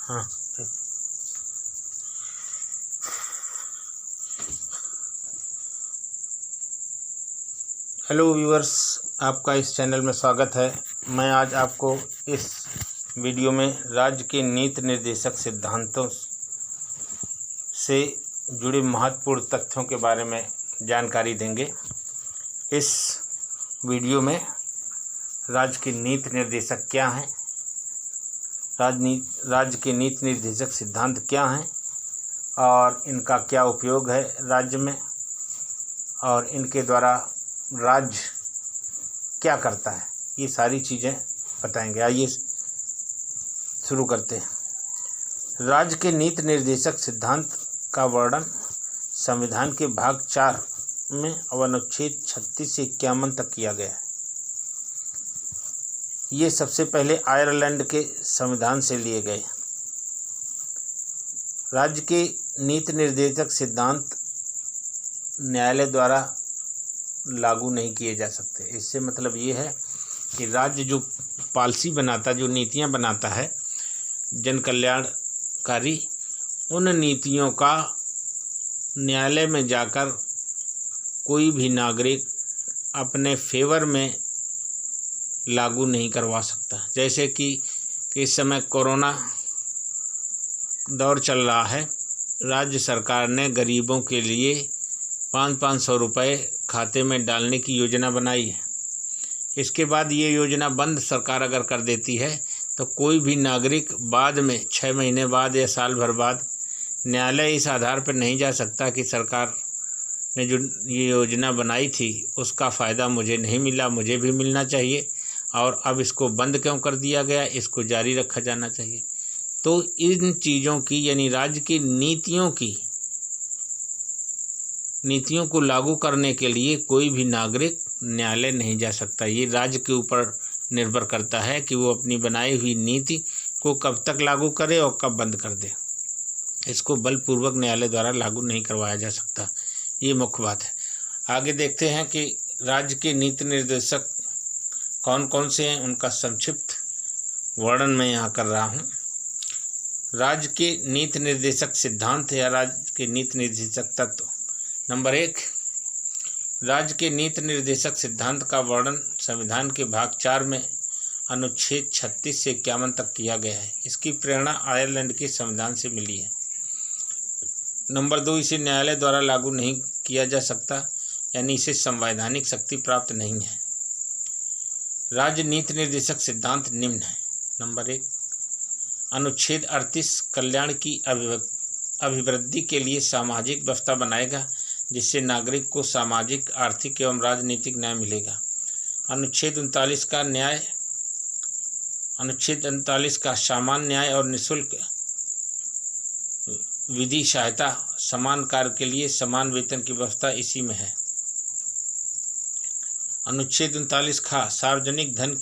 हाँ। Hello viewers, आपका इस चैनल में स्वागत है। मैं आज आपको इस वीडियो में राज्य के नीति निर्देशक सिद्धांतों से जुड़े महत्वपूर्ण तथ्यों के बारे में जानकारी देंगे। इस वीडियो में राज्य के नीति निर्देशक क्या हैं, राज्य के नीति निर्देशक सिद्धांत क्या हैं और इनका क्या उपयोग है राज्य में, और इनके द्वारा राज्य क्या करता है, ये सारी चीज़ें बताएंगे। आइए शुरू करते हैं। राज्य के नीति निर्देशक सिद्धांत का वर्णन संविधान के भाग 4 में अनुच्छेद 36 से 51 तक किया गया है। ये सबसे पहले आयरलैंड के संविधान से लिए गए। राज्य के नीति निर्देशक सिद्धांत न्यायालय द्वारा लागू नहीं किए जा सकते। इससे मतलब ये है कि राज्य जो पॉलिसी बनाता, जो नीतियां बनाता है जन कल्याणकारी, उन नीतियों का न्यायालय में जाकर कोई भी नागरिक अपने फेवर में लागू नहीं करवा सकता। जैसे कि इस समय कोरोना दौर चल रहा है, राज्य सरकार ने गरीबों के लिए 500 रुपये खाते में डालने की योजना बनाई है। इसके बाद ये योजना बंद सरकार अगर कर देती है तो कोई भी नागरिक बाद में 6 महीने बाद या साल भर बाद न्यायालय इस आधार पर नहीं जा सकता कि सरकार ने जो ये योजना बनाई थी उसका फ़ायदा मुझे नहीं मिला, मुझे भी मिलना चाहिए, और अब इसको बंद क्यों कर दिया गया, इसको जारी रखा जाना चाहिए। तो इन चीज़ों की, यानी राज्य की नीतियों को लागू करने के लिए कोई भी नागरिक न्यायालय नहीं जा सकता। ये राज्य के ऊपर निर्भर करता है कि वो अपनी बनाई हुई नीति को कब तक लागू करे और कब बंद कर दे। इसको बलपूर्वक न्यायालय द्वारा लागू नहीं करवाया जा सकता। ये मुख्य बात है। आगे देखते हैं कि राज्य के नीति निर्देशक कौन कौन से हैं, उनका संक्षिप्त वर्णन मैं यहाँ कर रहा हूँ। राज्य के नीति निर्देशक सिद्धांत या राज्य के नीति निर्देशक तत्व। नंबर 1, राज्य के नीति निर्देशक सिद्धांत का वर्णन संविधान के भाग 4 में अनुच्छेद 36 से 51 तक किया गया है। इसकी प्रेरणा आयरलैंड के संविधान से मिली है। नंबर 2, इसे न्यायालय द्वारा लागू नहीं किया जा सकता, यानी इसे संवैधानिक शक्ति प्राप्त नहीं है। राज्य नीति निर्देशक सिद्धांत निम्न है। नंबर 1, अनुच्छेद 38 कल्याण की अभिवृद्धि के लिए सामाजिक व्यवस्था बनाएगा जिससे नागरिक को सामाजिक, आर्थिक एवं राजनीतिक न्याय मिलेगा। अनुच्छेद 39 का सामान्य न्याय और निःशुल्क विधि सहायता, समान कार्य के लिए समान वेतन की व्यवस्था इसी में है। अनुच्छेद 39 खा सार्वजनिक धन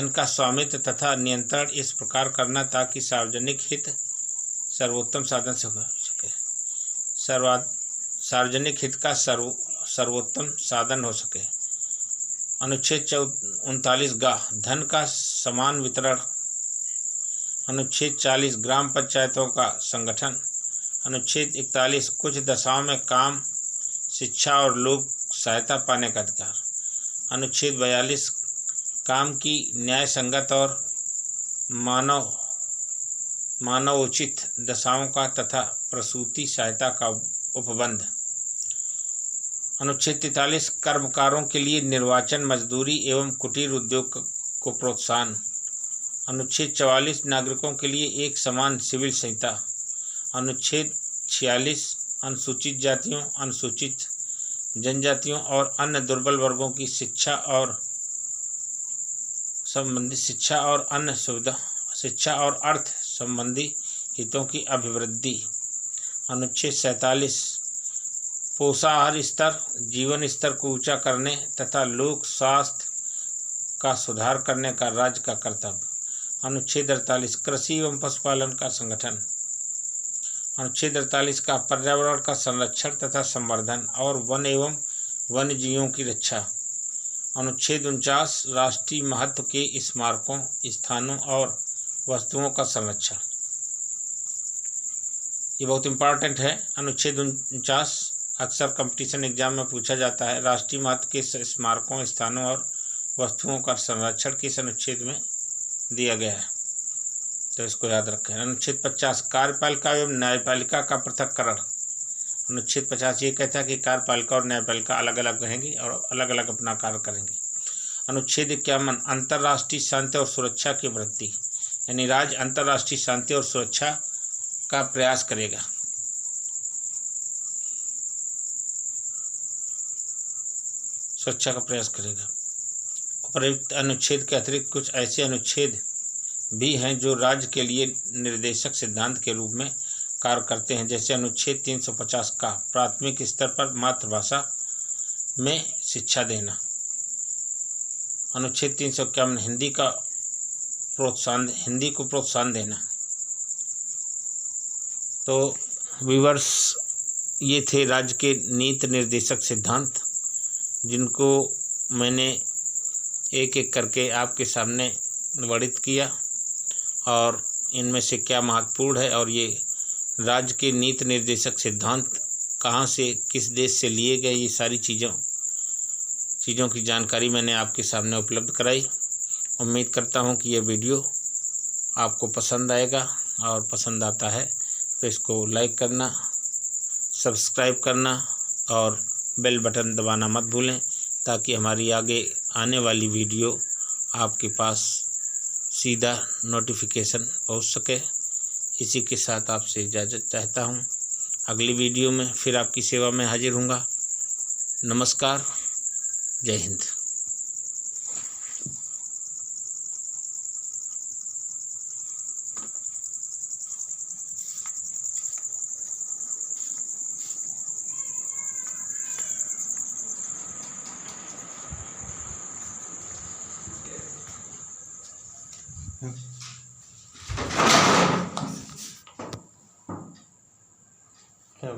का स्वामित्व तथा नियंत्रण इस प्रकार करना ताकि सार्वजनिक हित सर्वोत्तम साधन से हो सके। सार्वजनिक हित का सर्वोत्तम साधन हो सके। अनुच्छेद 39 गा धन का समान वितरण। अनुच्छेद 40 ग्राम पंचायतों का संगठन। अनुच्छेद 41 कुछ दशाओं में काम, शिक्षा और लोक सहायता पाने का अधिकार। अनुच्छेद 42 काम की न्याय संगत और मानवोचित दशाओं का तथा प्रसूति सहायता का उपबंध। अनुच्छेद 43 कर्मकारों के लिए निर्वाचन, मजदूरी एवं कुटीर उद्योग को प्रोत्साहन। अनुच्छेद 44 नागरिकों के लिए एक समान सिविल संहिता। अनुच्छेद 46 अनुसूचित जातियों, अनुसूचित जनजातियों और अन्य दुर्बल वर्गों की शिक्षा और अर्थ संबंधी हितों की अभिवृद्धि। अनुच्छेद 47 पोषाहार स्तर, जीवन स्तर को ऊंचा करने तथा लोक स्वास्थ्य का सुधार करने का राज्य का कर्तव्य। अनुच्छेद 48 कृषि एवं पशुपालन का संगठन। अनुच्छेद 48 का पर्यावरण का संरक्षण तथा संवर्धन और वन एवं वन्य जीवों की रक्षा। अनुच्छेद 49 राष्ट्रीय महत्व के स्मारकों, स्थानों और वस्तुओं का संरक्षण, ये बहुत इम्पॉर्टेंट है। अनुच्छेद 49 अक्सर कंपटीशन एग्जाम में पूछा जाता है। राष्ट्रीय महत्व के स्मारकों, स्थानों और वस्तुओं का संरक्षण किस अनुच्छेद में दिया गया है, तो इसको याद रखें। अनुच्छेद 50 कार्यपालिका एवं न्यायपालिका का पृथक्करण। अनुच्छेद 50 ये कहता है कि कार्यपालिका और न्यायपालिका अलग अलग रहेंगी और अलग अलग अपना कार्य करेंगे। अनुच्छेद 51 अंतर्राष्ट्रीय शांति और सुरक्षा की वृद्धि, यानी राज्य अंतर्राष्ट्रीय शांति और सुरक्षा का प्रयास करेगा। सुरक्षा का प्रयास करेगा। उपयुक्त अनुच्छेद के अतिरिक्त कुछ ऐसे अनुच्छेद भी हैं जो राज्य के लिए निर्देशक सिद्धांत के रूप में कार्य करते हैं, जैसे अनुच्छेद 350 का प्राथमिक स्तर पर मातृभाषा में शिक्षा देना। अनुच्छेद 351 हिंदी को प्रोत्साहन देना। तो व्यूअर्स, ये थे राज्य के नीति निर्देशक सिद्धांत, जिनको मैंने एक एक करके आपके सामने वर्णित किया और इनमें से क्या महत्वपूर्ण है और ये राज्य के नीति निर्देशक सिद्धांत कहाँ से, किस देश से लिए गए, ये सारी चीज़ों की जानकारी मैंने आपके सामने उपलब्ध कराई। उम्मीद करता हूँ कि ये वीडियो आपको पसंद आएगा, और पसंद आता है तो इसको लाइक करना, सब्सक्राइब करना और बेल बटन दबाना मत भूलें, ताकि हमारी आगे आने वाली वीडियो आपके पास सीधा नोटिफिकेशन पहुंच सके। इसी के साथ आपसे इजाज़त चाहता हूं। अगली वीडियो में फिर आपकी सेवा में हाजिर होऊंगा। नमस्कार, जय हिंद। क्या